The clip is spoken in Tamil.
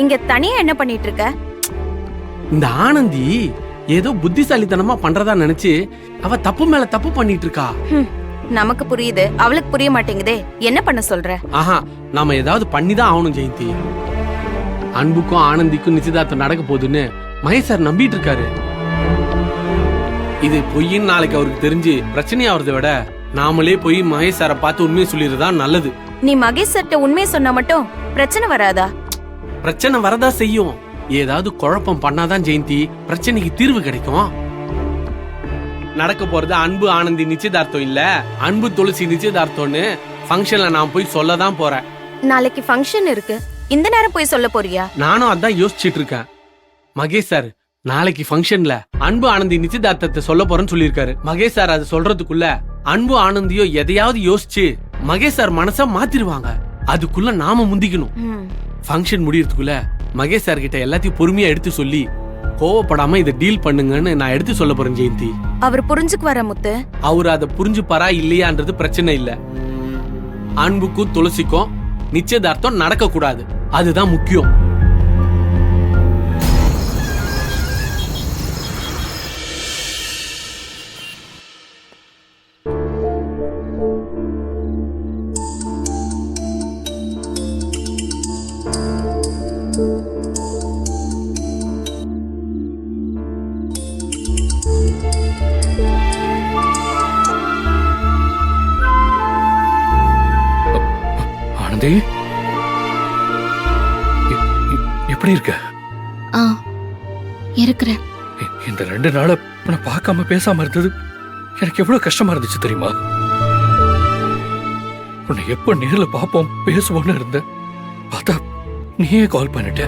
இங்க தனியா என்ன பண்ணிட்டு இருக்க? இந்த ஆனந்தி ஏதோ புத்திசாலித்தனமா பண்றதா நினைச்சு அவ தப்பு மேல தப்பு பண்ணிட்டு இருக்கா. நமக்கு புரியுது, அவளுக்கு புரிய மாட்டேங்குதே. என்ன பண்ண சொல்ற? ஆஹா, நாம ஏதாவது பண்ணிதான் ஆகணும் ஜெயந்தி. அன்புக்கும் ஆனந்திக்கும் நிச்சயதார்த்தம் நடக்க போகுதுன்னு மகேஷ் சார் நம்பிட்டு இருக்காரு. இது பொய்ன்னு நாளைக்கு அவருக்கு தெரிஞ்சு பிரச்சனையாவதை விட நாமளே போய் மகேஷ் சாரை பார்த்து உண்மையை சொல்லிடுறதா நல்லது. நீ மகேஷ் சார்ட்ட உண்மையை சொன்னா மட்டும் பிரச்சனை வராதா? பிரச்சனை வரதா செய்யும். ஏதாவது குழப்பம் பண்ணாதான் ஜெயந்தி பிரச்சனைக்கு தீர்வு கிடைக்கும். நடக்க போறது அன்பு ஆனந்தி நிச்சயதார்த்தம் இல்ல, அன்பு துளசி நிச்சயதார்த்தம்னு ஃபங்க்ஷன்ல நான் போய் சொல்லதான் போறேன். நாளைக்கு ஃபங்க்ஷன் இருக்கு, இந்த நேரம் போய் சொல்ல போறியா? நானும் அதான் யோசிச்சுட்டு இருக்கேன். மகேஷ் சார் நாளைக்கு ஃபங்க்ஷன்ல அன்பு ஆனந்தி நிச்சயதார்த்தத்தை சொல்ல போறேன்னு சொல்லியிருக்காரு. மகேஷ் சார் அது சொல்றதுக்குள்ள அன்பு ஆனந்தியோ எதையாவது யோசிச்சு மகேஷ் சார் மனச மாத்திருவாங்க. அதுக்குள்ள நாம முந்திக்கணும். ஃபங்க்ஷன் முடியறதுக்குள்ள மகேஷ் சார் கிட்ட எல்லாத்தையும் பொறுமையா எடுத்து சொல்லி கோவப்படாம இதை டீல் பண்ணுங்கன்னு நான் எடுத்து சொல்ல போறேன் ஜெயந்தி. அவர் புரிஞ்சுக்குவார முத்து? அவரு அதை புரிஞ்சுப்பாரா இல்லையான்றது பிரச்சனை இல்ல. அன்புக்கும் துளசிக்கும் நிச்சயதார்த்தம் நடக்க கூடாது, அதுதான் முக்கியம். எப்படி இருக்க? இருக்கிறேன். இந்த 2 நாள பார்க்காம பேசாம இருந்தது எனக்கு எவ்வளவு கஷ்டமா இருந்துச்சு தெரியுமா? உன்னை எப்ப நேர்ல பாப்போம் பேசுவோம்னு இருந்த, பார்த்தா நீயே கால் பண்ணிட்ட.